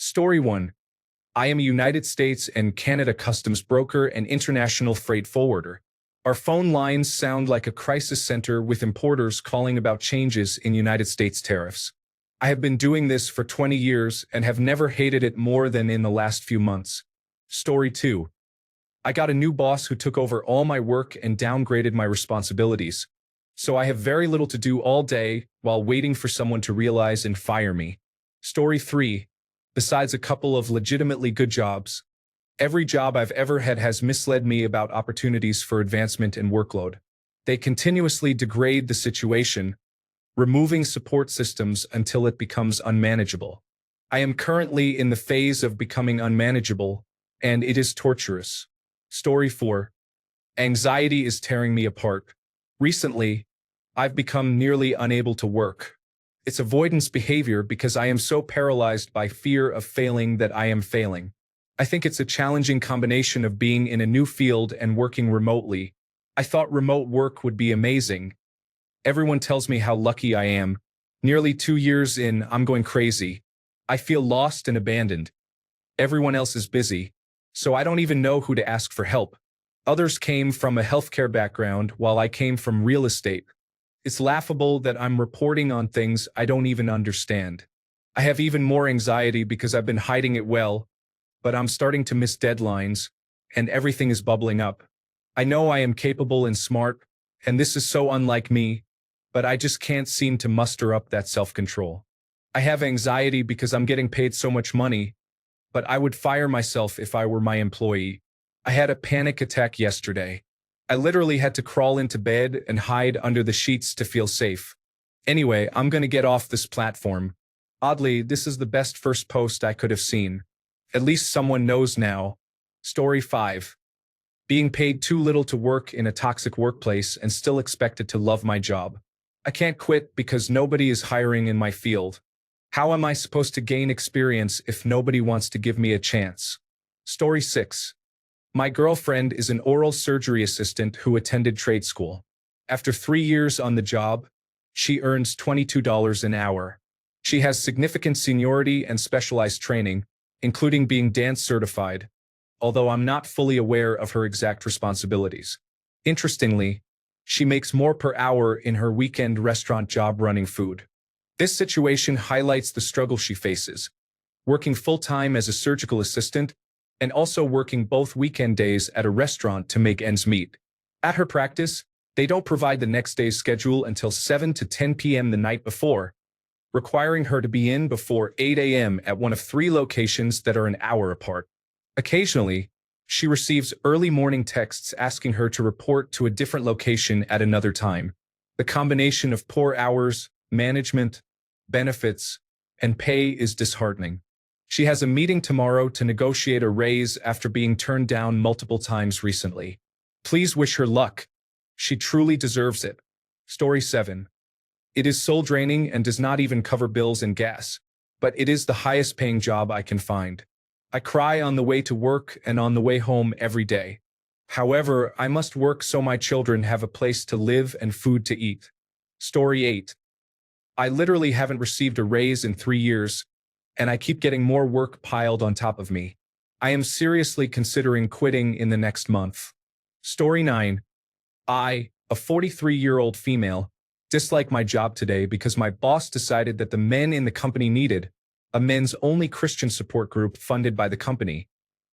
Story 1. I am a United States and Canada customs broker and international freight forwarder. Our phone lines sound like a crisis center with importers calling about changes in United States tariffs. I have been doing this for 20 years and have never hated it more than in the last few months. Story 2. I got a new boss who took over all my work and downgraded my responsibilities. So I have very little to do all day while waiting for someone to realize and fire me. Story 3. Besides a couple of legitimately good jobs, every job I've ever had has misled me about opportunities for advancement and workload. They continuously degrade the situation, removing support systems until it becomes unmanageable. I am currently in the phase of becoming unmanageable, and it is torturous. Story 4. Anxiety is tearing me apart. Recently, I've become nearly unable to work. It's avoidance behavior because I am so paralyzed by fear of failing that I am failing. I think it's a challenging combination of being in a new field and working remotely. I thought remote work would be amazing. Everyone tells me how lucky I am. Nearly 2 years in, I'm going crazy. I feel lost and abandoned. Everyone else is busy, so I don't even know who to ask for help. Others came from a healthcare background while I came from real estate. It's laughable that I'm reporting on things I don't even understand. I have even more anxiety because I've been hiding it well, but I'm starting to miss deadlines, and everything is bubbling up. I know I am capable and smart, and this is so unlike me, but I just can't seem to muster up that self-control. I have anxiety because I'm getting paid so much money, but I would fire myself if I were my employee. I had a panic attack yesterday. I literally had to crawl into bed and hide under the sheets to feel safe. Anyway, I'm gonna get off this platform. Oddly, this is the best first post I could have seen. At least someone knows now. Story 5. Being paid too little to work in a toxic workplace and still expected to love my job. I can't quit because nobody is hiring in my field. How am I supposed to gain experience if nobody wants to give me a chance? Story 6. My girlfriend is an oral surgery assistant who attended trade school. After 3 years on the job, she earns $22 an hour. She has significant seniority and specialized training, including being dance certified, although I'm not fully aware of her exact responsibilities. Interestingly, she makes more per hour in her weekend restaurant job running food. This situation highlights the struggle she faces, working full-time as a surgical assistant and also working both weekend days at a restaurant to make ends meet. At her practice, they don't provide the next day's schedule until 7 to 10 p.m. the night before, requiring her to be in before 8 a.m. at one of 3 locations that are an hour apart. Occasionally, she receives early morning texts asking her to report to a different location at another time. The combination of poor hours, management, benefits, and pay is disheartening. She has a meeting tomorrow to negotiate a raise after being turned down multiple times recently. Please wish her luck. She truly deserves it. Story 7. It is soul-draining and does not even cover bills and gas, but it is the highest-paying job I can find. I cry on the way to work and on the way home every day. However, I must work so my children have a place to live and food to eat. Story 8. I literally haven't received a raise in 3 years, and I keep getting more work piled on top of me. I am seriously considering quitting in the next month. Story 9. I, a 43-year-old female, dislike my job today because my boss decided that the men in the company needed a men's-only Christian support group funded by the company,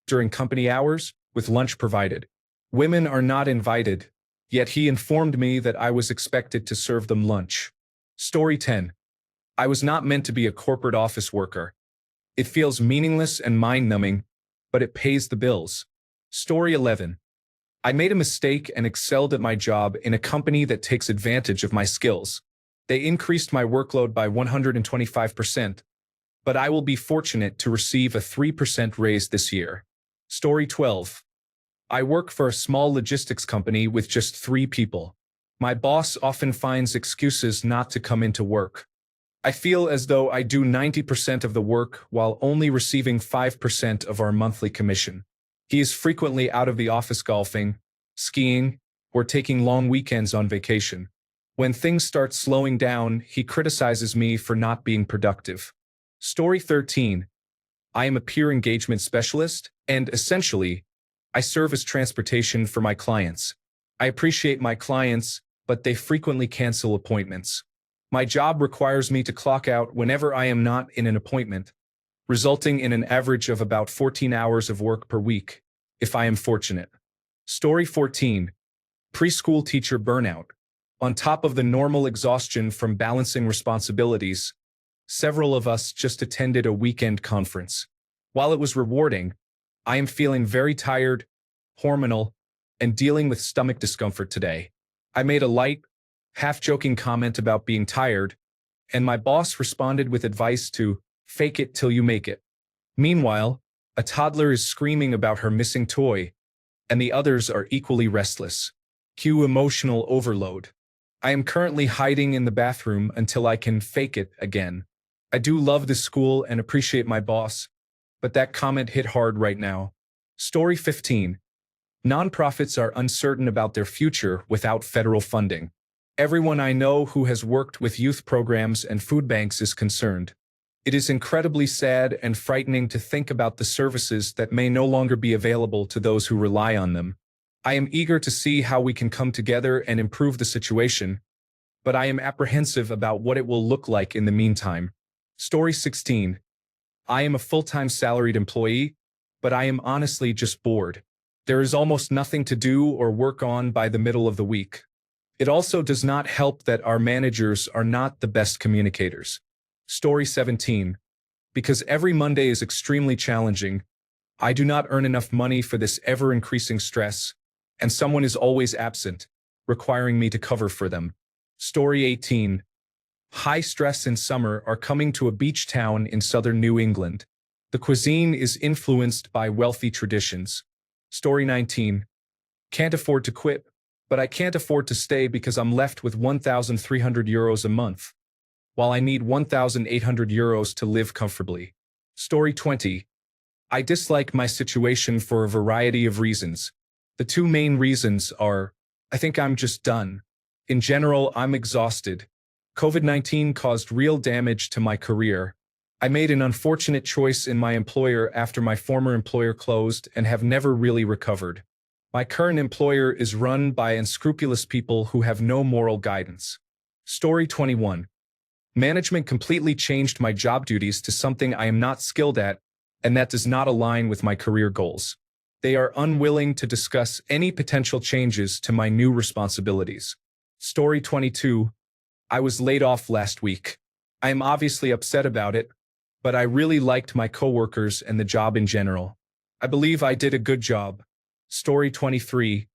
during company hours, with lunch provided. Women are not invited, yet he informed me that I was expected to serve them lunch. Story 10. I was not meant to be a corporate office worker. It feels meaningless and mind-numbing, but it pays the bills. Story 11. I made a mistake and excelled at my job in a company that takes advantage of my skills. They increased my workload by 125%, but I will be fortunate to receive a 3% raise this year. Story 12. I work for a small logistics company with just 3 people. My boss often finds excuses not to come into work. I feel as though I do 90% of the work while only receiving 5% of our monthly commission. He is frequently out of the office golfing, skiing, or taking long weekends on vacation. When things start slowing down, he criticizes me for not being productive. Story 13. I am a peer engagement specialist, and essentially, I serve as transportation for my clients. I appreciate my clients, but they frequently cancel appointments. My job requires me to clock out whenever I am not in an appointment, resulting in an average of about 14 hours of work per week, if I am fortunate. Story 14. Preschool teacher burnout. On top of the normal exhaustion from balancing responsibilities, several of us just attended a weekend conference. While it was rewarding, I am feeling very tired, hormonal, and dealing with stomach discomfort today. I made a light, half-joking comment about being tired, and my boss responded with advice to fake it till you make it. Meanwhile, a toddler is screaming about her missing toy, and the others are equally restless. Cue emotional overload. I am currently hiding in the bathroom until I can fake it again. I do love this school and appreciate my boss, but that comment hit hard right now. Story 15. Nonprofits are uncertain about their future without federal funding. Everyone I know who has worked with youth programs and food banks is concerned. It is incredibly sad and frightening to think about the services that may no longer be available to those who rely on them. I am eager to see how we can come together and improve the situation, but I am apprehensive about what it will look like in the meantime. Story 16. I am a full-time salaried employee, but I am honestly just bored. There is almost nothing to do or work on by the middle of the week. It also does not help that our managers are not the best communicators. Story 17. Because every Monday is extremely challenging, I do not earn enough money for this ever-increasing stress, and someone is always absent, requiring me to cover for them. Story 18. High stress in summer are coming to a beach town in southern New England. The cuisine is influenced by wealthy traditions. Story 19. Can't afford to quit, but I can't afford to stay because I'm left with 1,300 euros a month, while I need 1,800 euros to live comfortably. Story 20. I dislike my situation for a variety of reasons. The two main reasons are, I think I'm just done. In general, I'm exhausted. COVID-19 caused real damage to my career. I made an unfortunate choice in my employer after my former employer closed and have never really recovered. My current employer is run by unscrupulous people who have no moral guidance. Story 21. Management completely changed my job duties to something I am not skilled at, and that does not align with my career goals. They are unwilling to discuss any potential changes to my new responsibilities. Story 22. I was laid off last week. I am obviously upset about it, but I really liked my coworkers and the job in general. I believe I did a good job. Story 23.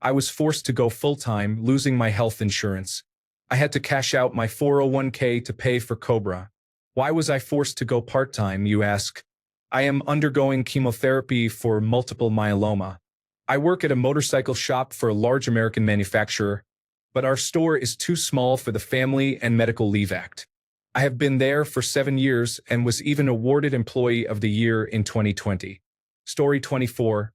I was forced to go full-time, losing my health insurance. I had to cash out my 401k to pay for Cobra. Why was I forced to go part-time, you ask? I am undergoing chemotherapy for multiple myeloma. I work at a motorcycle shop for a large American manufacturer, but our store is too small for the Family and Medical Leave Act. I have been there for 7 years and was even awarded Employee of the Year in 2020. Story 24.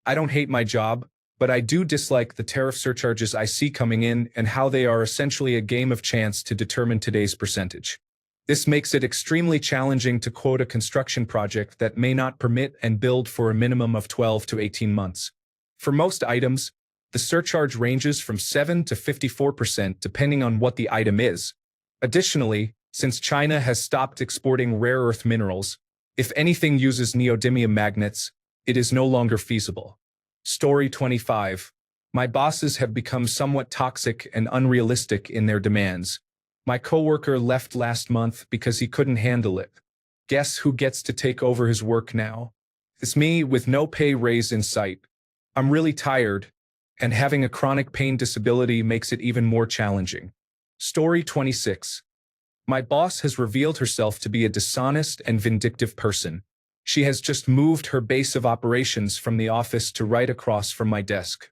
I don't hate my job, but I do dislike the tariff surcharges I see coming in and how they are essentially a game of chance to determine today's percentage. This makes it extremely challenging to quote a construction project that may not permit and build for a minimum of 12 to 18 months. For most items, the surcharge ranges from 7 to 54% depending on what the item is. Additionally, since China has stopped exporting rare earth minerals, if anything uses neodymium magnets, it is no longer feasible. Story 25. My bosses have become somewhat toxic and unrealistic in their demands. My coworker left last month because he couldn't handle it. Guess who gets to take over his work now? It's me, with no pay raise in sight. I'm really tired, and having a chronic pain disability makes it even more challenging. Story 26. My boss has revealed herself to be a dishonest and vindictive person. She has just moved her base of operations from the office to right across from my desk.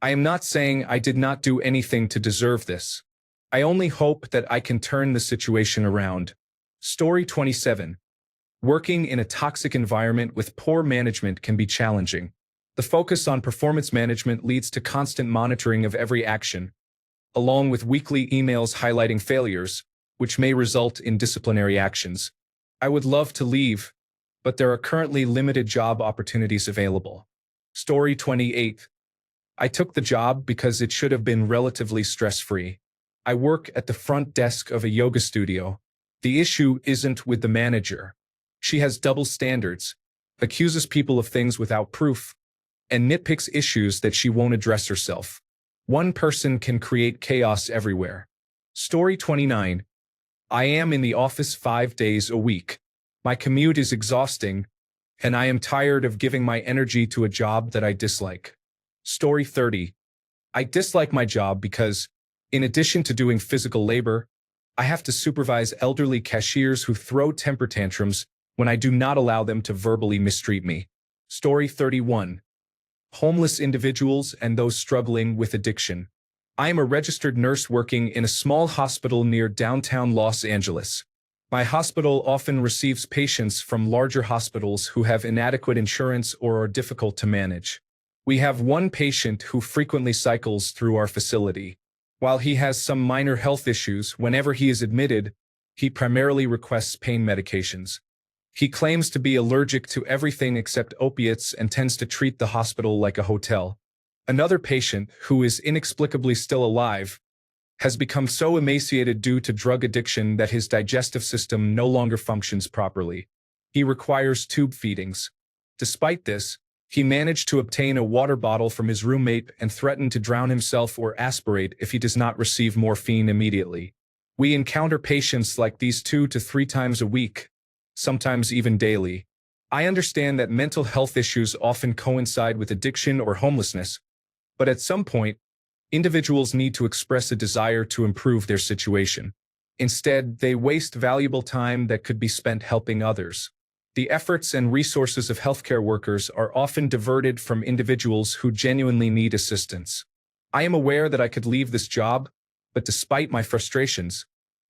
I am not saying I did not do anything to deserve this. I only hope that I can turn the situation around. Story 27. Working in a toxic environment with poor management can be challenging. The focus on performance management leads to constant monitoring of every action, along with weekly emails highlighting failures, which may result in disciplinary actions. I would love to leave, but there are currently limited job opportunities available. Story 28. I took the job because it should have been relatively stress-free. I work at the front desk of a yoga studio. The issue isn't with the manager. She has double standards, accuses people of things without proof, and nitpicks issues that she won't address herself. One person can create chaos everywhere. Story 29. I am in the office 5 days a week. My commute is exhausting, and I am tired of giving my energy to a job that I dislike. Story 30. I dislike my job because, in addition to doing physical labor, I have to supervise elderly cashiers who throw temper tantrums when I do not allow them to verbally mistreat me. Story 31. Homeless individuals and those struggling with addiction. I am a registered nurse working in a small hospital near downtown Los Angeles. My hospital often receives patients from larger hospitals who have inadequate insurance or are difficult to manage. We have one patient who frequently cycles through our facility. While he has some minor health issues, whenever he is admitted, he primarily requests pain medications. He claims to be allergic to everything except opiates and tends to treat the hospital like a hotel. Another patient, who is inexplicably still alive, has become so emaciated due to drug addiction that his digestive system no longer functions properly. He requires tube feedings. Despite this, he managed to obtain a water bottle from his roommate and threatened to drown himself or aspirate if he does not receive morphine immediately. We encounter patients like these 2 to 3 times a week, sometimes even daily. I understand that mental health issues often coincide with addiction or homelessness, but at some point, individuals need to express a desire to improve their situation. Instead, they waste valuable time that could be spent helping others. The efforts and resources of healthcare workers are often diverted from individuals who genuinely need assistance. I am aware that I could leave this job, but despite my frustrations,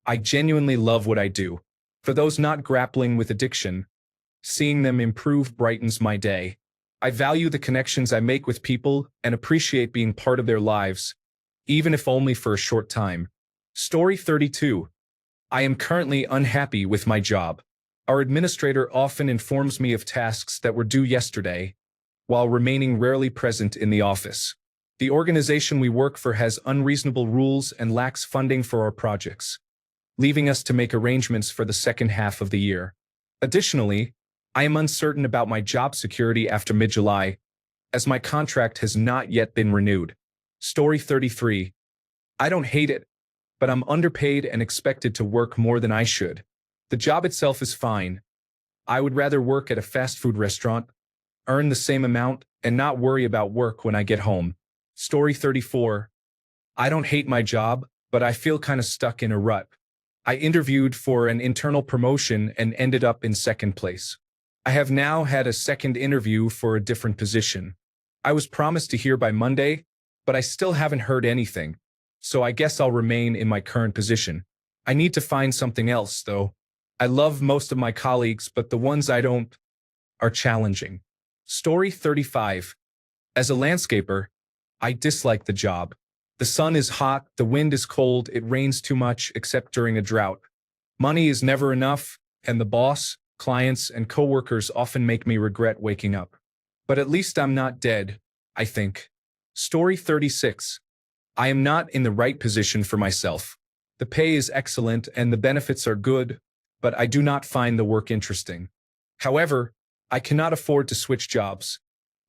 I genuinely love what I do. For those not grappling with addiction, seeing them improve brightens my day. I value the connections I make with people and appreciate being part of their lives, even if only for a short time. Story 32. I am currently unhappy with my job. Our administrator often informs me of tasks that were due yesterday, while remaining rarely present in the office. The organization we work for has unreasonable rules and lacks funding for our projects, leaving us to make arrangements for the second half of the year. Additionally, I am uncertain about my job security after mid-July, as my contract has not yet been renewed. Story 33. I don't hate it, but I'm underpaid and expected to work more than I should. The job itself is fine. I would rather work at a fast food restaurant, earn the same amount, and not worry about work when I get home. Story 34. I don't hate my job, but I feel kind of stuck in a rut. I interviewed for an internal promotion and ended up in second place. I have now had a second interview for a different position. I was promised to hear by Monday, but I still haven't heard anything, so I guess I'll remain in my current position. I need to find something else, though. I love most of my colleagues, but the ones I don't are challenging. Story 35. As a landscaper, I dislike the job. The sun is hot, the wind is cold, it rains too much except during a drought. Money is never enough, and the boss, clients, and coworkers often make me regret waking up. But at least I'm not dead, I think. Story 36. I am not in the right position for myself. The pay is excellent and the benefits are good, but I do not find the work interesting. However, I cannot afford to switch jobs,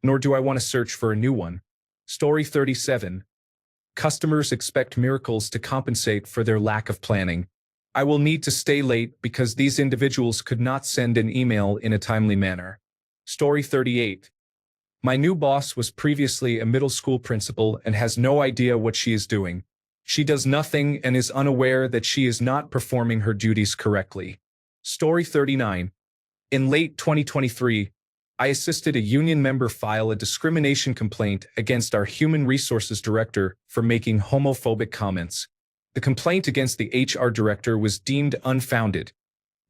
nor do I want to search for a new one. Story 37. Customers expect miracles to compensate for their lack of planning. I will need to stay late because these individuals could not send an email in a timely manner. Story 38. My new boss was previously a middle school principal and has no idea what she is doing. She does nothing and is unaware that she is not performing her duties correctly. Story 39. In late 2023, I assisted a union member file a discrimination complaint against our human resources director for making homophobic comments. The complaint against the HR director was deemed unfounded,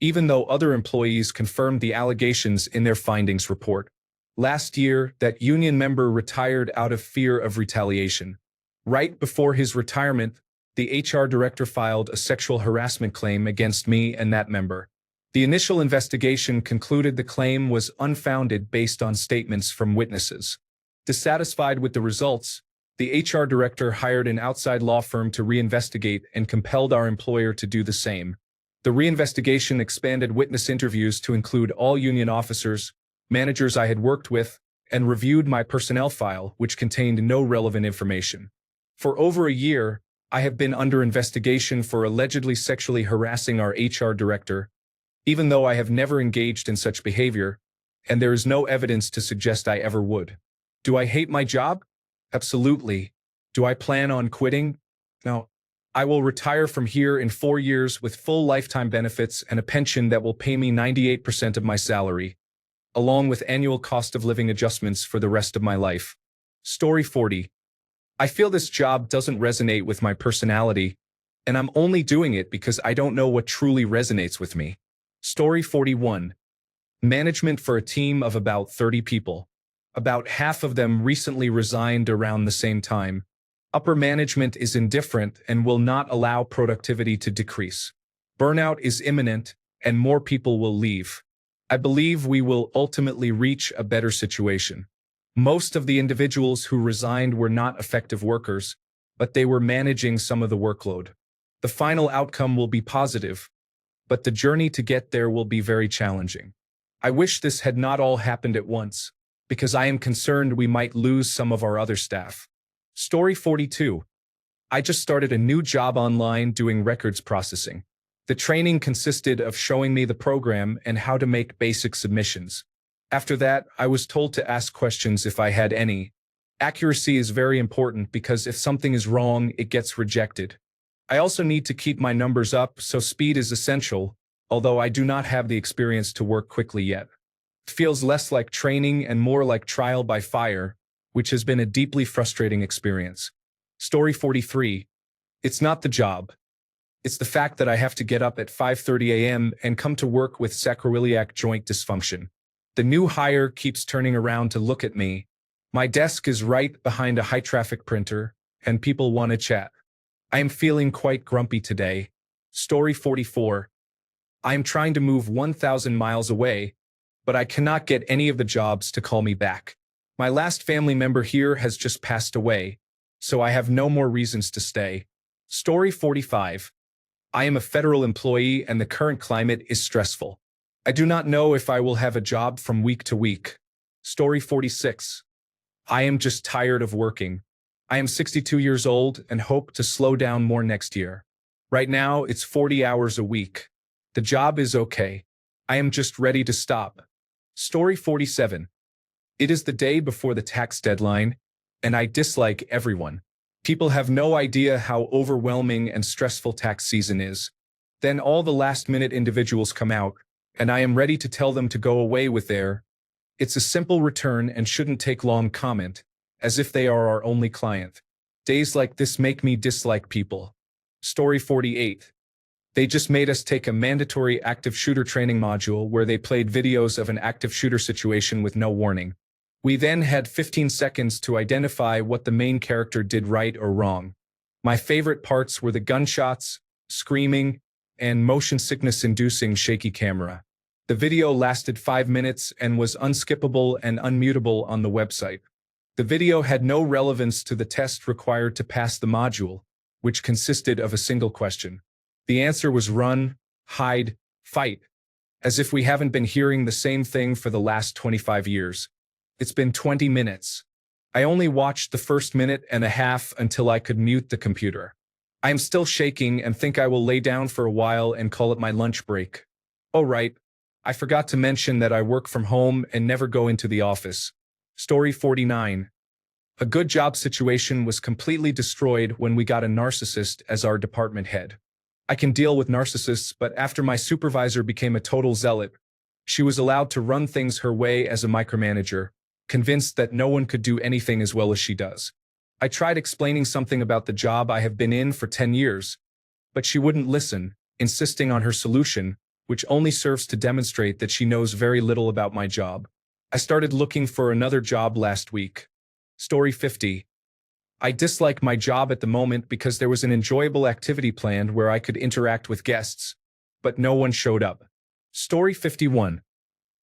even though other employees confirmed the allegations in their findings report. Last year, that union member retired out of fear of retaliation. Right before his retirement, the HR director filed a sexual harassment claim against me and that member. The initial investigation concluded the claim was unfounded based on statements from witnesses. Dissatisfied with the results, the HR director hired an outside law firm to reinvestigate and compelled our employer to do the same. The reinvestigation expanded witness interviews to include all union officers, managers I had worked with, and reviewed my personnel file, which contained no relevant information. For over a year, I have been under investigation for allegedly sexually harassing our HR director, even though I have never engaged in such behavior, and there is no evidence to suggest I ever would. Do I hate my job? Absolutely. Do I plan on quitting? No. I will retire from here in 4 years with full lifetime benefits and a pension that will pay me 98% of my salary, along with annual cost of living adjustments for the rest of my life. Story 40. I feel this job doesn't resonate with my personality, and I'm only doing it because I don't know what truly resonates with me. Story 41. Management for a team of about 30 people. About half of them recently resigned around the same time. Upper management is indifferent and will not allow productivity to decrease. Burnout is imminent, and more people will leave. I believe we will ultimately reach a better situation. Most of the individuals who resigned were not effective workers, but they were managing some of the workload. The final outcome will be positive, but the journey to get there will be very challenging. I wish this had not all happened at once, because I am concerned we might lose some of our other staff. Story 42. I just started a new job online doing records processing. The training consisted of showing me the program and how to make basic submissions. After that, I was told to ask questions if I had any. Accuracy is very important because if something is wrong, it gets rejected. I also need to keep my numbers up, so speed is essential, although I do not have the experience to work quickly yet. It feels less like training and more like trial by fire, which has been a deeply frustrating experience. Story 43. It's not the job. It's the fact that I have to get up at 5:30 a.m. and come to work with sacroiliac joint dysfunction. The new hire keeps turning around to look at me. My desk is right behind a high-traffic printer, and people want to chat. I am feeling quite grumpy today. Story 44. I am trying to move 1,000 miles away, but I cannot get any of the jobs to call me back. My last family member here has just passed away, so I have no more reasons to stay. Story 45. I am a federal employee and the current climate is stressful. I do not know if I will have a job from week to week. Story 46. I am just tired of working. I am 62 years old and hope to slow down more next year. Right now, it's 40 hours a week. The job is okay. I am just ready to stop. Story 47. It is the day before the tax deadline, and I dislike everyone. People have no idea how overwhelming and stressful tax season is. Then all the last-minute individuals come out, and I am ready to tell them to go away with their, "It's a simple return and shouldn't take long" comment, as if they are our only client. Days like this make me dislike people. Story 48. They just made us take a mandatory active shooter training module where they played videos of an active shooter situation with no warning. We then had 15 seconds to identify what the main character did right or wrong. My favorite parts were the gunshots, screaming, and motion sickness-inducing shaky camera. The video lasted 5 minutes and was unskippable and unmutable on the website. The video had no relevance to the test required to pass the module, which consisted of a single question. The answer was run, hide, fight, as if we haven't been hearing the same thing for the last 25 years. It's been 20 minutes. I only watched the first minute and a half until I could mute the computer. I am still shaking and think I will lay down for a while and call it my lunch break. Oh right, I forgot to mention that I work from home and never go into the office. Story 49. A good job situation was completely destroyed when we got a narcissist as our department head. I can deal with narcissists, but after my supervisor became a total zealot, she was allowed to run things her way as a micromanager, convinced that no one could do anything as well as she does. I tried explaining something about the job I have been in for 10 years, but she wouldn't listen, insisting on her solution, which only serves to demonstrate that she knows very little about my job. I started looking for another job last week. Story 50. I dislike my job at the moment because there was an enjoyable activity planned where I could interact with guests, but no one showed up. Story 51.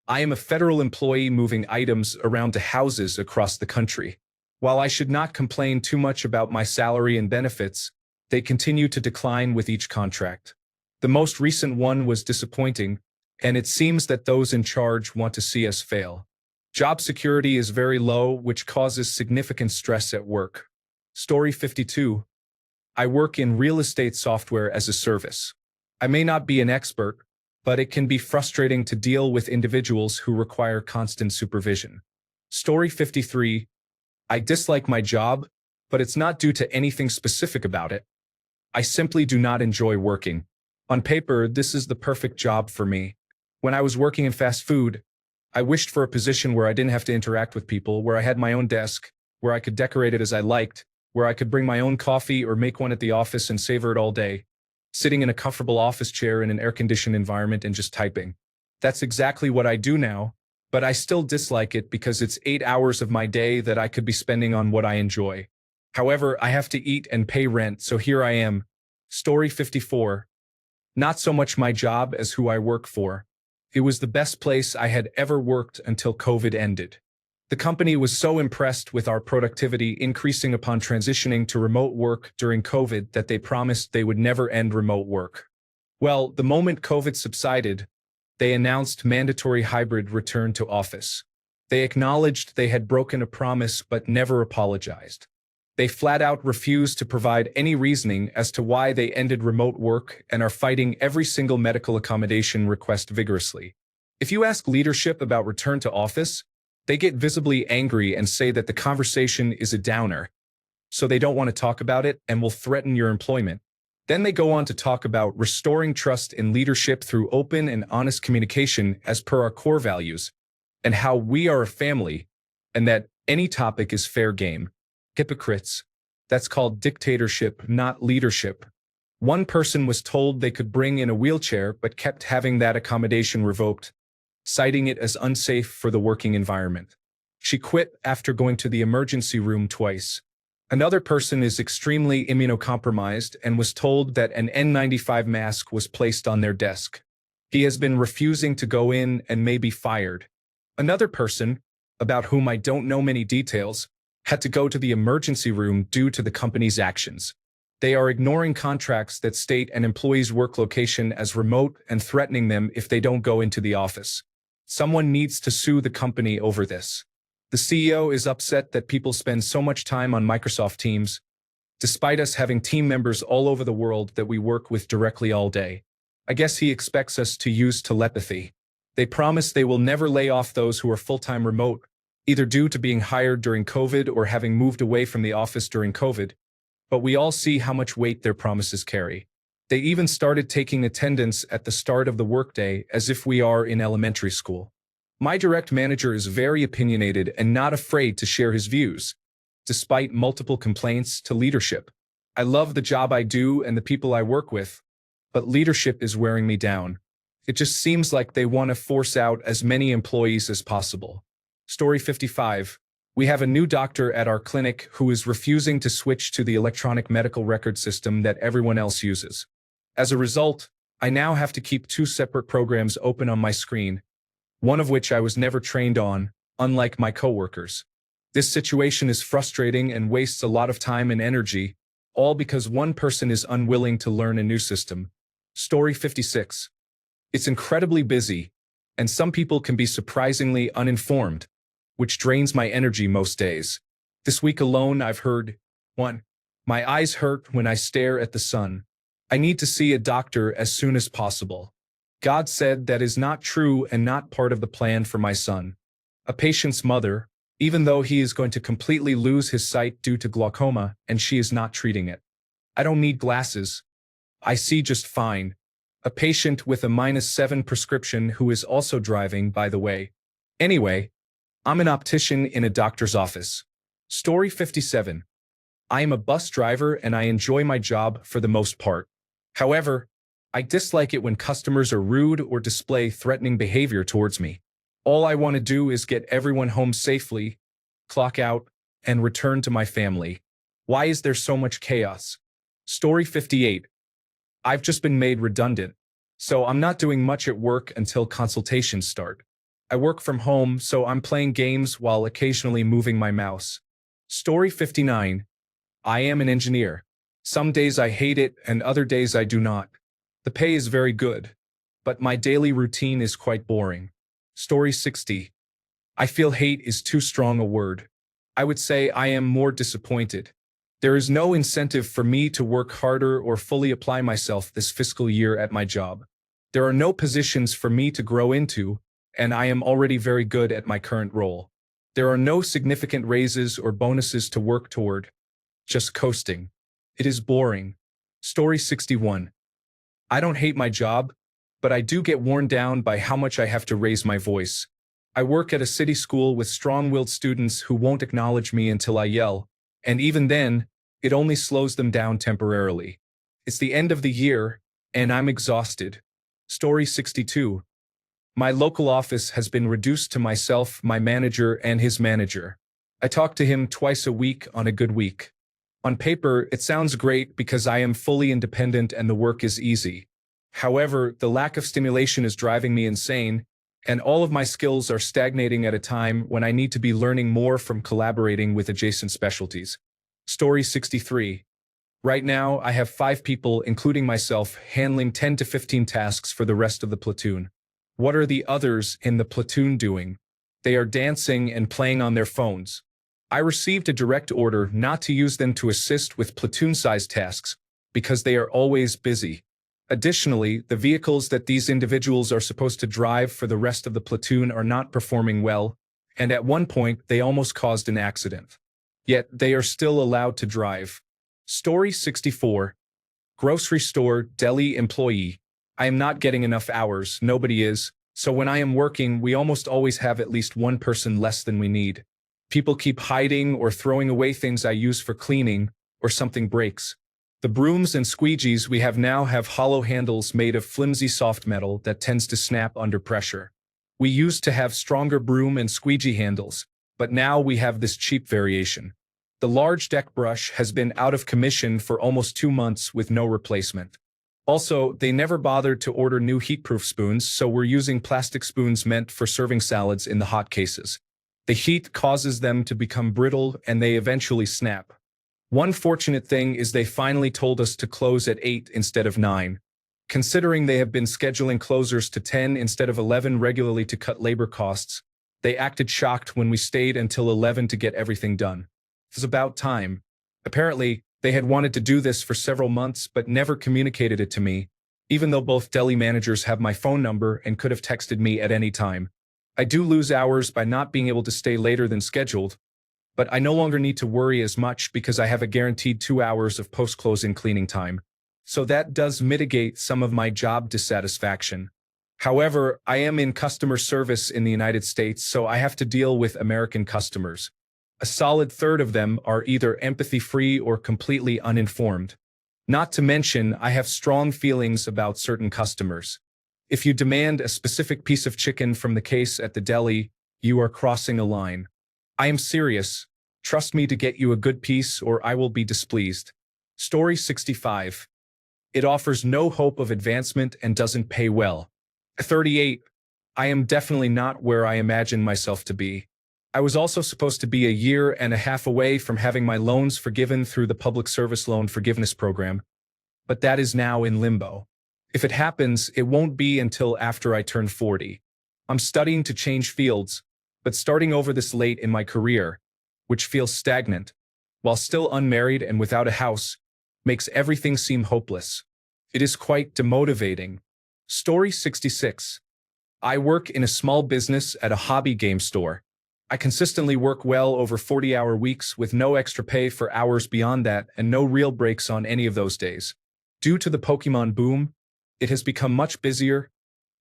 I am a federal employee moving items around to houses across the country. While I should not complain too much about my salary and benefits, they continue to decline with each contract. The most recent one was disappointing, and it seems that those in charge want to see us fail. Job security is very low, which causes significant stress at work. Story 52. I work in real estate software as a service. I may not be an expert, but it can be frustrating to deal with individuals who require constant supervision. Story 53. I dislike my job, but it's not due to anything specific about it. I simply do not enjoy working. On paper, this is the perfect job for me. When I was working in fast food, I wished for a position where I didn't have to interact with people, where I had my own desk, where I could decorate it as I liked, where I could bring my own coffee or make one at the office and savor it all day, sitting in a comfortable office chair in an air-conditioned environment and just typing. That's exactly what I do now, but I still dislike it because it's 8 hours of my day that I could be spending on what I enjoy. However, I have to eat and pay rent, so here I am. Story 54. Not so much my job as who I work for. It was the best place I had ever worked until COVID ended. The company was so impressed with our productivity increasing upon transitioning to remote work during COVID that they promised they would never end remote work. Well, the moment COVID subsided, they announced mandatory hybrid return to office. They acknowledged they had broken a promise but never apologized. They flat out refused to provide any reasoning as to why they ended remote work and are fighting every single medical accommodation request vigorously. If you ask leadership about return to office, they get visibly angry and say that the conversation is a downer, so they don't want to talk about it and will threaten your employment. Then they go on to talk about restoring trust in leadership through open and honest communication as per our core values, and how we are a family, and that any topic is fair game. Hypocrites. That's called dictatorship, not leadership. One person was told they could bring in a wheelchair but kept having that accommodation revoked, citing it as unsafe for the working environment. She quit after going to the emergency room twice. Another person is extremely immunocompromised and was told that an N95 mask was placed on their desk. He has been refusing to go in and may be fired. Another person, about whom I don't know many details, had to go to the emergency room due to the company's actions. They are ignoring contracts that state an employee's work location as remote and threatening them if they don't go into the office. Someone needs to sue the company over this. The CEO is upset that people spend so much time on Microsoft Teams, despite us having team members all over the world that we work with directly all day. I guess he expects us to use telepathy. They promise they will never lay off those who are full-time remote, either due to being hired during COVID or having moved away from the office during COVID. But we all see how much weight their promises carry. They even started taking attendance at the start of the workday as if we are in elementary school. My direct manager is very opinionated and not afraid to share his views, despite multiple complaints to leadership. I love the job I do and the people I work with, but leadership is wearing me down. It just seems like they want to force out as many employees as possible. Story 55. We have a new doctor at our clinic who is refusing to switch to the electronic medical record system that everyone else uses. As a result, I now have to keep 2 separate programs open on my screen, one of which I was never trained on, unlike my coworkers. This situation is frustrating and wastes a lot of time and energy, all because one person is unwilling to learn a new system. Story 56. It's incredibly busy, and some people can be surprisingly uninformed, which drains my energy most days. This week alone, I've heard, 1. My eyes hurt when I stare at the sun. I need to see a doctor as soon as possible. God said that is not true and not part of the plan for my son. A patient's mother, even though he is going to completely lose his sight due to glaucoma and she is not treating it. I don't need glasses. I see just fine. A patient with a -7 prescription who is also driving, by the way. Anyway, I'm an optician in a doctor's office. Story 57. I am a bus driver and I enjoy my job for the most part. However, I dislike it when customers are rude or display threatening behavior towards me. All I want to do is get everyone home safely, clock out, and return to my family. Why is there so much chaos? Story 58. I've just been made redundant. So I'm not doing much at work until consultations start. I work from home, so I'm playing games while occasionally moving my mouse. Story 59. I am an engineer. Some days I hate it and other days I do not. The pay is very good, but my daily routine is quite boring. Story 60. I feel hate is too strong a word. I would say I am more disappointed. There is no incentive for me to work harder or fully apply myself this fiscal year at my job. There are no positions for me to grow into, and I am already very good at my current role. There are no significant raises or bonuses to work toward. Just coasting. It is boring. Story 61. I don't hate my job, but I do get worn down by how much I have to raise my voice. I work at a city school with strong-willed students who won't acknowledge me until I yell, and even then, it only slows them down temporarily. It's the end of the year, and I'm exhausted. Story 62. My local office has been reduced to myself, my manager, and his manager. I talk to him twice a week on a good week. On paper, it sounds great because I am fully independent and the work is easy. However, the lack of stimulation is driving me insane, and all of my skills are stagnating at a time when I need to be learning more from collaborating with adjacent specialties. Story 63. Right now, I have 5 people, including myself, handling 10 to 15 tasks for the rest of the platoon. What are the others in the platoon doing? They are dancing and playing on their phones. I received a direct order not to use them to assist with platoon-sized tasks because they are always busy. Additionally, the vehicles that these individuals are supposed to drive for the rest of the platoon are not performing well, and at one point they almost caused an accident. Yet they are still allowed to drive. Story 64. Grocery store, deli employee. I am not getting enough hours, nobody is, so when I am working, we almost always have at least one person less than we need. People keep hiding or throwing away things I use for cleaning, or something breaks. The brooms and squeegees we have now have hollow handles made of flimsy soft metal that tends to snap under pressure. We used to have stronger broom and squeegee handles, but now we have this cheap variation. The large deck brush has been out of commission for almost 2 months with no replacement. Also, they never bothered to order new heat-proof spoons, so we're using plastic spoons meant for serving salads in the hot cases. The heat causes them to become brittle and they eventually snap. One fortunate thing is they finally told us to close at 8 instead of 9. Considering they have been scheduling closers to 10 instead of 11 regularly to cut labor costs, they acted shocked when we stayed until 11 to get everything done. It was about time. Apparently, they had wanted to do this for several months but never communicated it to me, even though both deli managers have my phone number and could have texted me at any time. I do lose hours by not being able to stay later than scheduled, but I no longer need to worry as much because I have a guaranteed 2 hours of post-closing cleaning time. So that does mitigate some of my job dissatisfaction. However, I am in customer service in the United States, so I have to deal with American customers. A solid third of them are either empathy-free or completely uninformed. Not to mention, I have strong feelings about certain customers. If you demand a specific piece of chicken from the case at the deli, you are crossing a line. I am serious. Trust me to get you a good piece or I will be displeased. Story 65. It offers no hope of advancement and doesn't pay well. 38. I am definitely not where I imagine myself to be. I was also supposed to be a year and a half away from having my loans forgiven through the Public Service Loan Forgiveness Program, but that is now in limbo. If it happens, it won't be until after I turn 40. I'm studying to change fields, but starting over this late in my career, which feels stagnant, while still unmarried and without a house, makes everything seem hopeless. It is quite demotivating. Story 66. I work in a small business at a hobby game store. I consistently work well over 40-hour weeks with no extra pay for hours beyond that and no real breaks on any of those days. Due to the Pokemon boom, it has become much busier,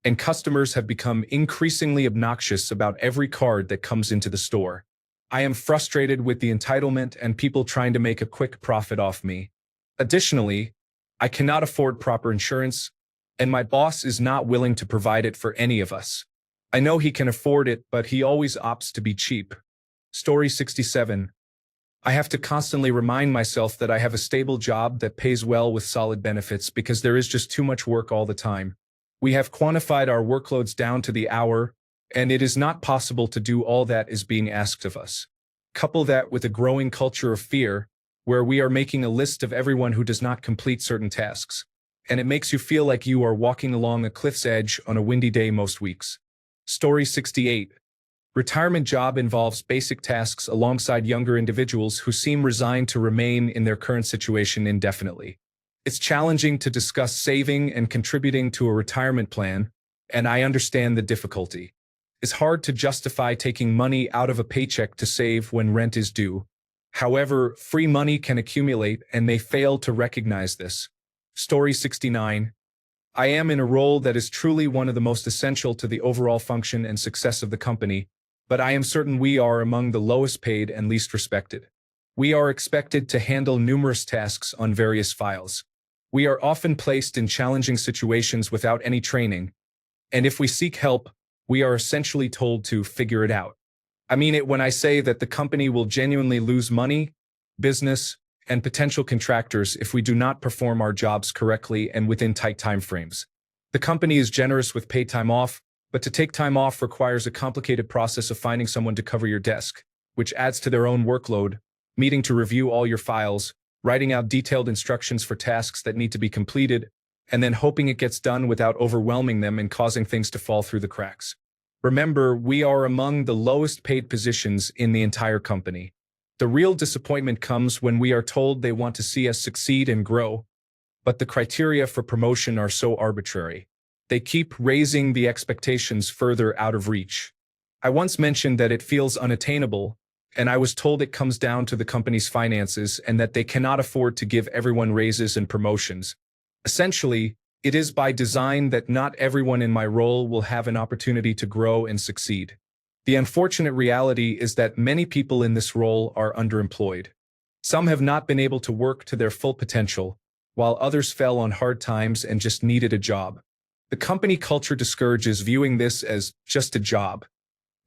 and customers have become increasingly obnoxious about every card that comes into the store. I am frustrated with the entitlement and people trying to make a quick profit off me. Additionally, I cannot afford proper insurance, and my boss is not willing to provide it for any of us. I know he can afford it, but he always opts to be cheap. Story 67. I have to constantly remind myself that I have a stable job that pays well with solid benefits because there is just too much work all the time. We have quantified our workloads down to the hour, and it is not possible to do all that is being asked of us. Couple that with a growing culture of fear, where we are making a list of everyone who does not complete certain tasks, and it makes you feel like you are walking along a cliff's edge on a windy day most weeks. Story 68. Retirement job involves basic tasks alongside younger individuals who seem resigned to remain in their current situation indefinitely. It's challenging to discuss saving and contributing to a retirement plan, and I understand the difficulty. It's hard to justify taking money out of a paycheck to save when rent is due. However, free money can accumulate and may fail to recognize this. Story 69. I am in a role that is truly one of the most essential to the overall function and success of the company, but I am certain we are among the lowest paid and least respected. We are expected to handle numerous tasks on various files. We are often placed in challenging situations without any training, and if we seek help, we are essentially told to figure it out. I mean it when I say that the company will genuinely lose money, business, and potential contractors if we do not perform our jobs correctly and within tight time frames. The company is generous with paid time off, but to take time off requires a complicated process of finding someone to cover your desk, which adds to their own workload, meeting to review all your files, writing out detailed instructions for tasks that need to be completed, and then hoping it gets done without overwhelming them and causing things to fall through the cracks. Remember, we are among the lowest paid positions in the entire company. The real disappointment comes when we are told they want to see us succeed and grow, but the criteria for promotion are so arbitrary. They keep raising the expectations further out of reach. I once mentioned that it feels unattainable, and I was told it comes down to the company's finances and that they cannot afford to give everyone raises and promotions. Essentially, it is by design that not everyone in my role will have an opportunity to grow and succeed. The unfortunate reality is that many people in this role are underemployed. Some have not been able to work to their full potential, while others fell on hard times and just needed a job. The company culture discourages viewing this as just a job,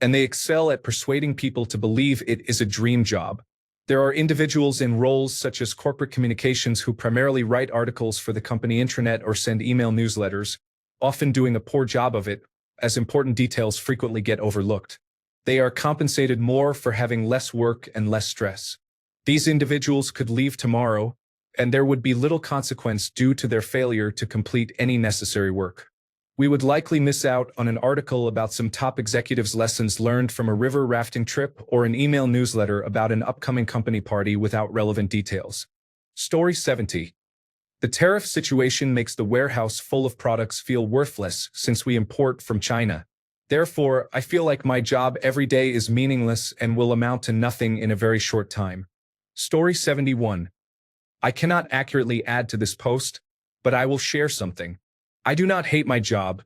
and they excel at persuading people to believe it is a dream job. There are individuals in roles such as corporate communications who primarily write articles for the company intranet or send email newsletters, often doing a poor job of it, as important details frequently get overlooked. They are compensated more for having less work and less stress. These individuals could leave tomorrow, and there would be little consequence due to their failure to complete any necessary work. We would likely miss out on an article about some top executives' lessons learned from a river rafting trip or an email newsletter about an upcoming company party without relevant details. Story 70. The tariff situation makes the warehouse full of products feel worthless since we import from China. Therefore, I feel like my job every day is meaningless and will amount to nothing in a very short time. Story 71. I cannot accurately add to this post, but I will share something. I do not hate my job.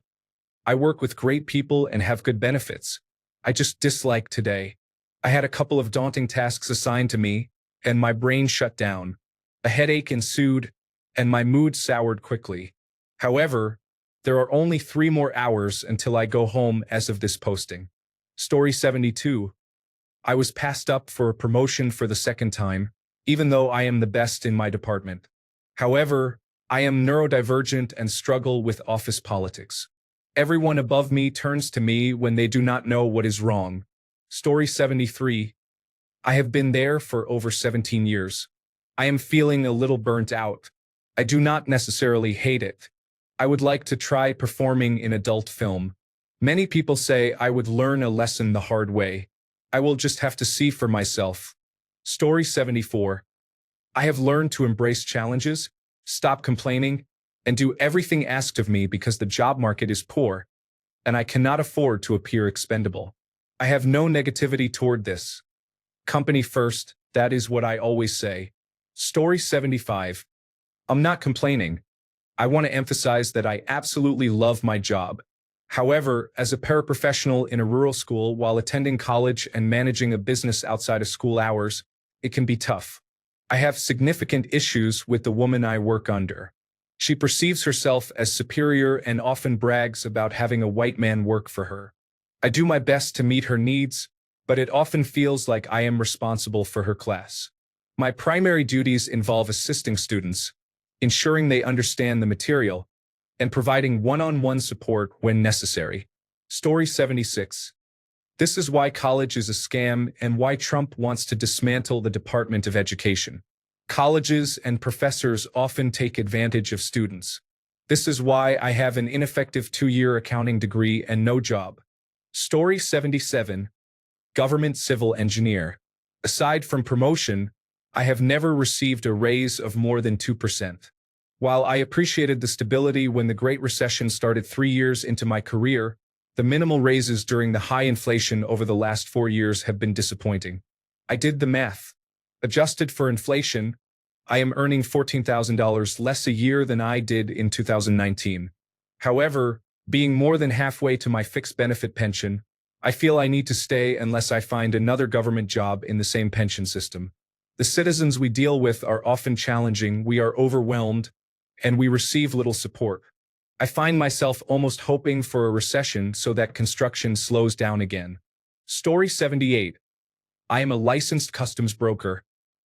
I work with great people and have good benefits. I just dislike today. I had a couple of daunting tasks assigned to me, and my brain shut down. A headache ensued, and my mood soured quickly. However, there are only 3 more hours until I go home as of this posting. Story 72. I was passed up for a promotion for the second time, even though I am the best in my department. However, I am neurodivergent and struggle with office politics. Everyone above me turns to me when they do not know what is wrong. Story 73. I have been there for over 17 years. I am feeling a little burnt out. I do not necessarily hate it. I would like to try performing in adult film. Many people say I would learn a lesson the hard way. I will just have to see for myself. Story 74. I have learned to embrace challenges, stop complaining, and do everything asked of me because the job market is poor, and I cannot afford to appear expendable. I have no negativity toward this. Company first, that is what I always say. Story 75. I'm not complaining. I want to emphasize that I absolutely love my job. However, as a paraprofessional in a rural school while attending college and managing a business outside of school hours, it can be tough. I have significant issues with the woman I work under. She perceives herself as superior and often brags about having a white man work for her. I do my best to meet her needs, but it often feels like I am responsible for her class. My primary duties involve assisting students, ensuring they understand the material, and providing one-on-one support when necessary. Story 76. This is why college is a scam and why Trump wants to dismantle the Department of Education. Colleges and professors often take advantage of students. This is why I have an ineffective 2-year accounting degree and no job. Story 77. Government civil engineer. Aside from promotion, I have never received a raise of more than 2%. While I appreciated the stability when the Great Recession started 3 years into my career, the minimal raises during the high inflation over the last 4 years have been disappointing. I did the math. Adjusted for inflation, I am earning $14,000 less a year than I did in 2019. However, being more than halfway to my fixed benefit pension, I feel I need to stay unless I find another government job in the same pension system. The citizens we deal with are often challenging, we are overwhelmed, and we receive little support. I find myself almost hoping for a recession so that construction slows down again. Story 78. I am a licensed customs broker,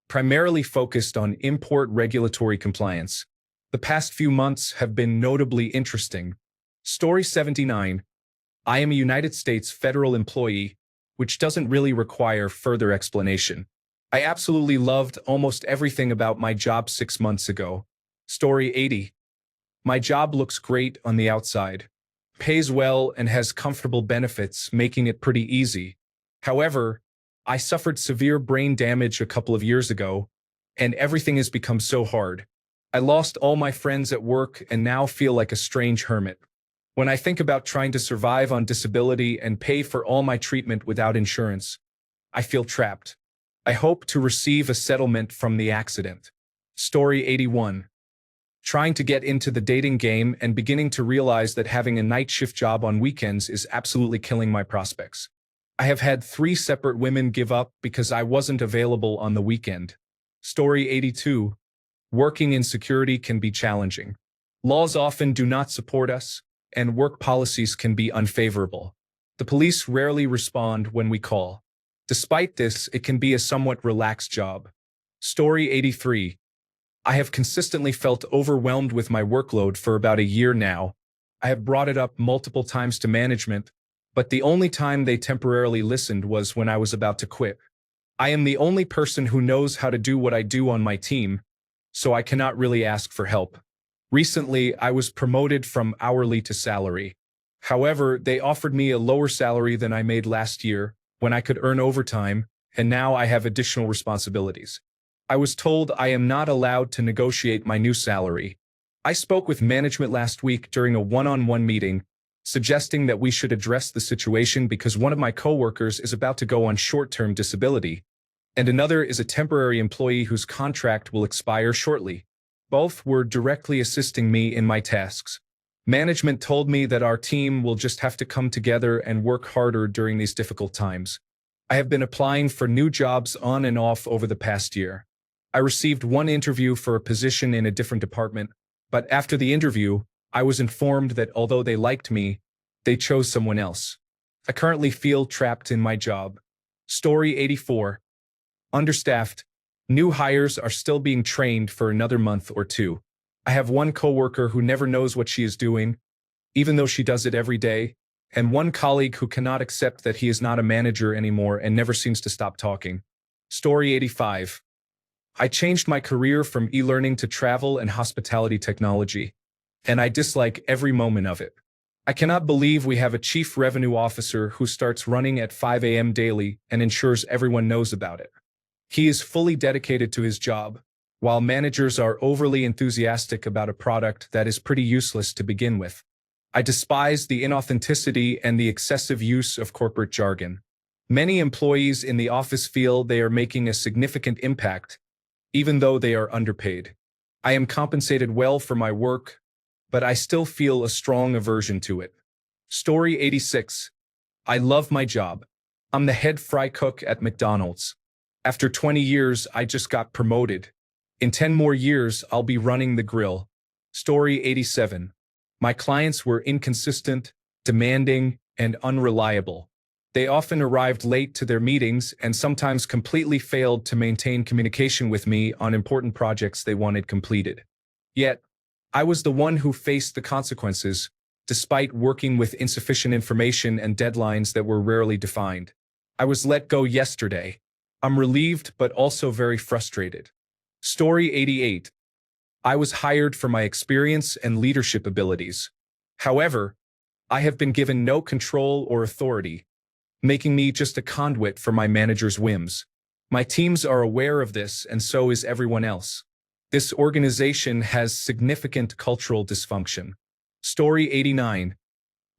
primarily focused on import regulatory compliance. The past few months have been notably interesting. Story 79. I am a United States federal employee, which doesn't really require further explanation. I absolutely loved almost everything about my job 6 months ago. Story 80. My job looks great on the outside, pays well, and has comfortable benefits, making it pretty easy. However, I suffered severe brain damage a couple of years ago, and everything has become so hard. I lost all my friends at work and now feel like a strange hermit. When I think about trying to survive on disability and pay for all my treatment without insurance, I feel trapped. I hope to receive a settlement from the accident. Story 81. Trying to get into the dating game and beginning to realize that having a night shift job on weekends is absolutely killing my prospects. I have had 3 separate women give up because I wasn't available on the weekend. Story 82. Working in security can be challenging. Laws often do not support us, and work policies can be unfavorable. The police rarely respond when we call. Despite this, it can be a somewhat relaxed job. Story 83. I have consistently felt overwhelmed with my workload for about a year now. I have brought it up multiple times to management, but the only time they temporarily listened was when I was about to quit. I am the only person who knows how to do what I do on my team, so I cannot really ask for help. Recently, I was promoted from hourly to salary. However, they offered me a lower salary than I made last year, when I could earn overtime, and now I have additional responsibilities. I was told I am not allowed to negotiate my new salary. I spoke with management last week during a one-on-one meeting, suggesting that we should address the situation because one of my coworkers is about to go on short-term disability, and another is a temporary employee whose contract will expire shortly. Both were directly assisting me in my tasks. Management told me that our team will just have to come together and work harder during these difficult times. I have been applying for new jobs on and off over the past year. I received one interview for a position in a different department, but after the interview, I was informed that although they liked me, they chose someone else. I currently feel trapped in my job. Story 84. Understaffed. New hires are still being trained for another month or 2. I have one coworker who never knows what she is doing, even though she does it every day, and one colleague who cannot accept that he is not a manager anymore and never seems to stop talking. Story 85. I changed my career from e-learning to travel and hospitality technology, and I dislike every moment of it. I cannot believe we have a chief revenue officer who starts running at 5 a.m. daily and ensures everyone knows about it. He is fully dedicated to his job, while managers are overly enthusiastic about a product that is pretty useless to begin with. I despise the inauthenticity and the excessive use of corporate jargon. Many employees in the office feel they are making a significant impact, even though they are underpaid. I am compensated well for my work, but I still feel a strong aversion to it. Story 86. I love my job. I'm the head fry cook at McDonald's. After 20 years, I just got promoted. In 10 more years, I'll be running the grill. Story 87. My clients were inconsistent, demanding, and unreliable. They often arrived late to their meetings and sometimes completely failed to maintain communication with me on important projects they wanted completed. Yet, I was the one who faced the consequences, despite working with insufficient information and deadlines that were rarely defined. I was let go yesterday. I'm relieved but also very frustrated. Story 88. I was hired for my experience and leadership abilities. However, I have been given no control or authority, making me just a conduit for my manager's whims. My teams are aware of this, and so is everyone else. This organization has significant cultural dysfunction. Story 89.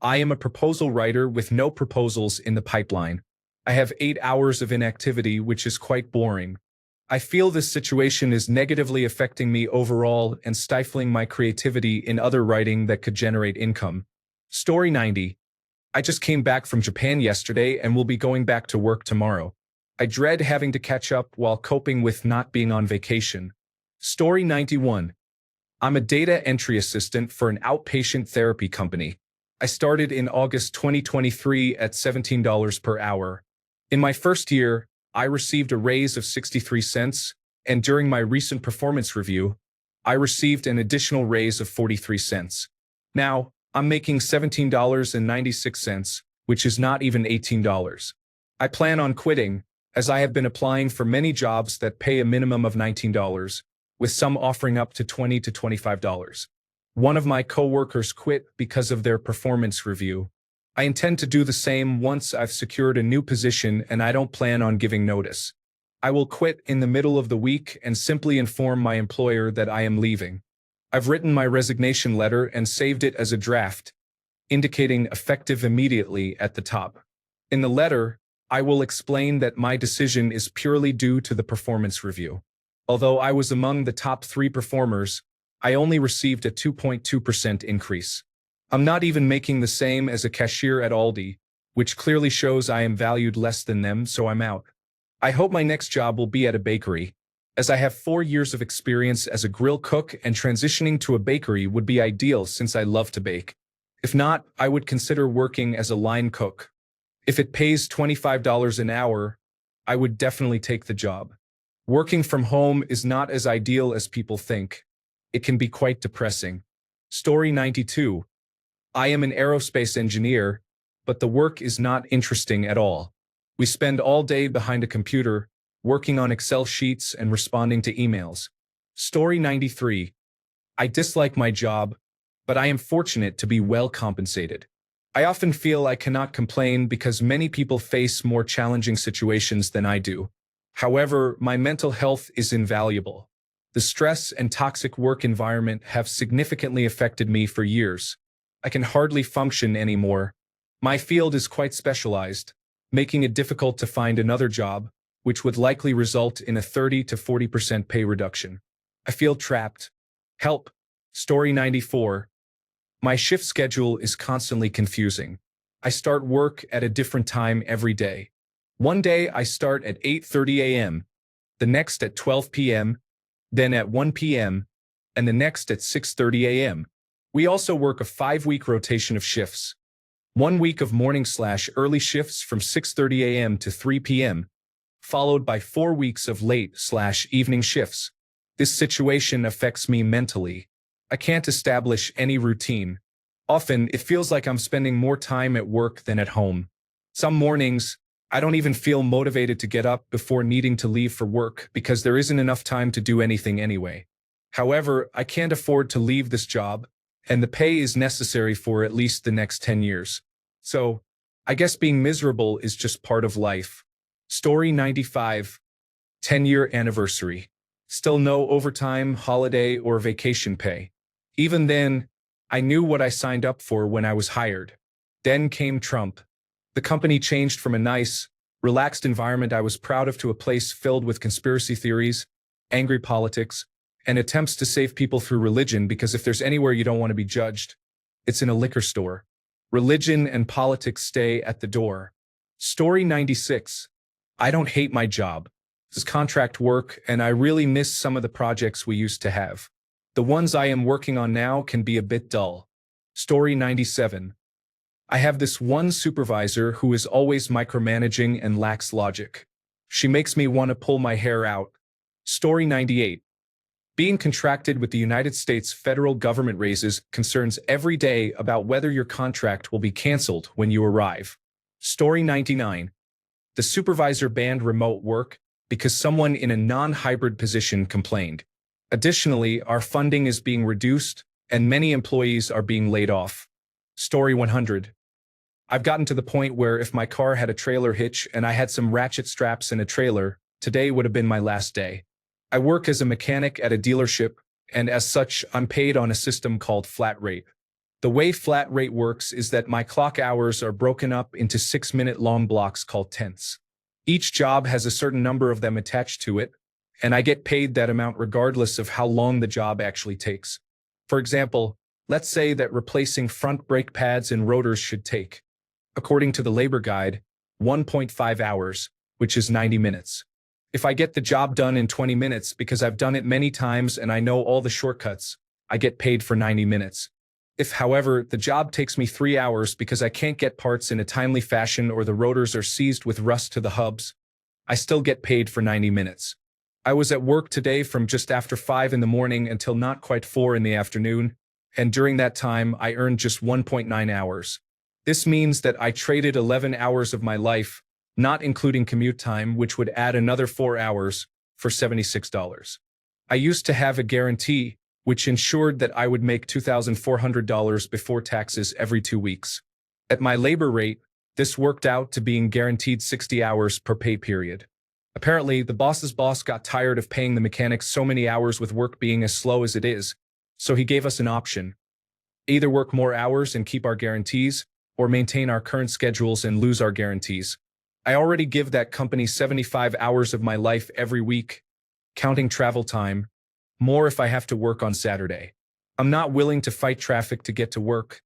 I am a proposal writer with no proposals in the pipeline. I have 8 hours of inactivity, which is quite boring. I feel this situation is negatively affecting me overall and stifling my creativity in other writing that could generate income. Story 90. I just came back from Japan yesterday and will be going back to work tomorrow. I dread having to catch up while coping with not being on vacation. Story 91. I'm a data entry assistant for an outpatient therapy company. I started in August 2023 at $17 per hour. In my first year, I received a raise of 63 cents, and during my recent performance review, I received an additional raise of 43 cents. Now, I'm making $17.96, which is not even $18. I plan on quitting, as I have been applying for many jobs that pay a minimum of $19, with some offering up to $20 to $25. One of my coworkers quit because of their performance review. I intend to do the same once I've secured a new position, and I don't plan on giving notice. I will quit in the middle of the week and simply inform my employer that I am leaving. I've written my resignation letter and saved it as a draft, indicating effective immediately at the top. In the letter, I will explain that my decision is purely due to the performance review. Although I was among the top 3 performers, I only received a 2.2% increase. I'm not even making the same as a cashier at Aldi, which clearly shows I am valued less than them, so I'm out. I hope my next job will be at a bakery, as I have 4 years of experience as a grill cook, and transitioning to a bakery would be ideal since I love to bake. If not, I would consider working as a line cook. If it pays $25 an hour, I would definitely take the job. Working from home is not as ideal as people think. It can be quite depressing. Story 92. I am an aerospace engineer, but the work is not interesting at all. We spend all day behind a computer, working on Excel sheets and responding to emails. Story 93. I dislike my job, but I am fortunate to be well compensated. I often feel I cannot complain because many people face more challenging situations than I do. However, my mental health is invaluable. The stress and toxic work environment have significantly affected me for years. I can hardly function anymore. My field is quite specialized, making it difficult to find another job, which would likely result in a 30 to 40% pay reduction. I feel trapped. Help. Story 94. My shift schedule is constantly confusing. I start work at a different time every day. One day I start at 8:30 a.m., the next at 12 p.m., then at 1 p.m., and the next at 6:30 a.m. We also work a 5-week rotation of shifts. 1 week of morning/early shifts from 6:30 a.m. to 3 p.m., followed by 4 weeks of late/evening shifts. This situation affects me mentally. I can't establish any routine. Often, it feels like I'm spending more time at work than at home. Some mornings, I don't even feel motivated to get up before needing to leave for work because there isn't enough time to do anything anyway. However, I can't afford to leave this job, and the pay is necessary for at least the next 10 years. So, I guess being miserable is just part of life. Story 95. 10-year anniversary. Still no overtime, holiday, or vacation pay. Even then, I knew what I signed up for when I was hired. Then came Trump. The company changed from a nice, relaxed environment I was proud of to a place filled with conspiracy theories, angry politics, and attempts to save people through religion, because if there's anywhere you don't want to be judged, it's in a liquor store. Religion and politics stay at the door. Story 96. I don't hate my job. This is contract work, and I really miss some of the projects we used to have. The ones I am working on now can be a bit dull. Story 97. I have this one supervisor who is always micromanaging and lacks logic. She makes me want to pull my hair out. Story 98. Being contracted with the United States federal government raises concerns every day about whether your contract will be canceled when you arrive. Story 99. The supervisor banned remote work because someone in a non-hybrid position complained. Additionally, our funding is being reduced and many employees are being laid off. Story 100. I've gotten to the point where if my car had a trailer hitch and I had some ratchet straps in a trailer, today would have been my last day. I work as a mechanic at a dealership, and as such, I'm paid on a system called flat rate. The way flat rate works is that my clock hours are broken up into 6-minute long blocks called tenths. Each job has a certain number of them attached to it, and I get paid that amount regardless of how long the job actually takes. For example, let's say that replacing front brake pads and rotors should take, according to the labor guide, 1.5 hours, which is 90 minutes. If I get the job done in 20 minutes because I've done it many times and I know all the shortcuts, I get paid for 90 minutes. If, however, the job takes me 3 hours because I can't get parts in a timely fashion or the rotors are seized with rust to the hubs, I still get paid for 90 minutes. I was at work today from just after 5 in the morning until not quite 4 in the afternoon, and during that time I earned just 1.9 hours. This means that I traded 11 hours of my life, not including commute time, which would add another 4 hours, for $76. I used to have a guarantee, which ensured that I would make $2,400 before taxes every 2 weeks. At my labor rate, this worked out to being guaranteed 60 hours per pay period. Apparently, the boss's boss got tired of paying the mechanics so many hours with work being as slow as it is, so he gave us an option. Either work more hours and keep our guarantees, or maintain our current schedules and lose our guarantees. I already give that company 75 hours of my life every week, counting travel time, more if I have to work on Saturday. I'm not willing to fight traffic to get to work,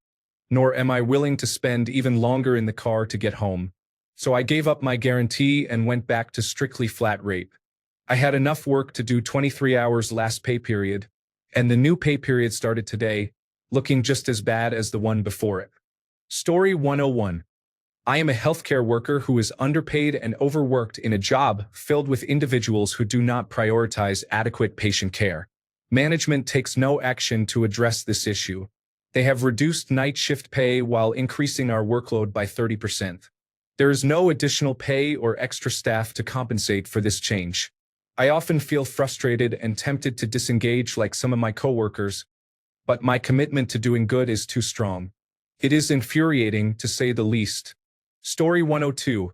nor am I willing to spend even longer in the car to get home. So I gave up my guarantee and went back to strictly flat rate. I had enough work to do 23 hours last pay period, and the new pay period started today, looking just as bad as the one before it. Story 101. I am a healthcare worker who is underpaid and overworked in a job filled with individuals who do not prioritize adequate patient care. Management takes no action to address this issue. They have reduced night shift pay while increasing our workload by 30%. There is no additional pay or extra staff to compensate for this change. I often feel frustrated and tempted to disengage like some of my coworkers, but my commitment to doing good is too strong. It is infuriating, to say the least. Story 102.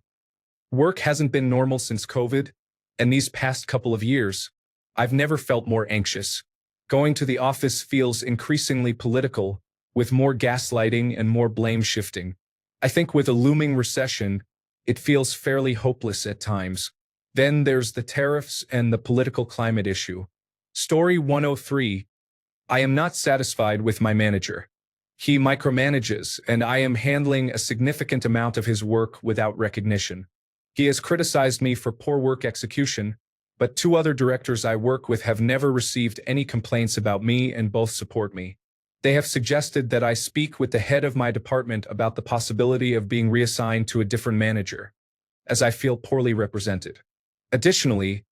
Work hasn't been normal since COVID, and these past couple of years, I've never felt more anxious. Going to the office feels increasingly political, with more gaslighting and more blame shifting. I think with a looming recession, it feels fairly hopeless at times. Then there's the tariffs and the political climate issue. Story 103. I am not satisfied with my manager. He micromanages, and I am handling a significant amount of his work without recognition. He has criticized me for poor work execution, but 2 other directors I work with have never received any complaints about me and both support me. They have suggested that I speak with the head of my department about the possibility of being reassigned to a different manager, as I feel poorly represented. Additionally,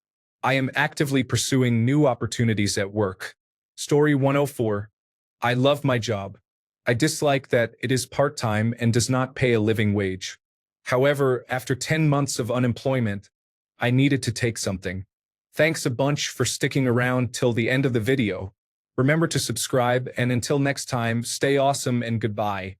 I am actively pursuing new opportunities at work. Story 104. I love my job. I dislike that it is part-time and does not pay a living wage. However, after 10 months of unemployment, I needed to take something. Thanks a bunch for sticking around till the end of the video. Remember to subscribe, and until next time, stay awesome and goodbye.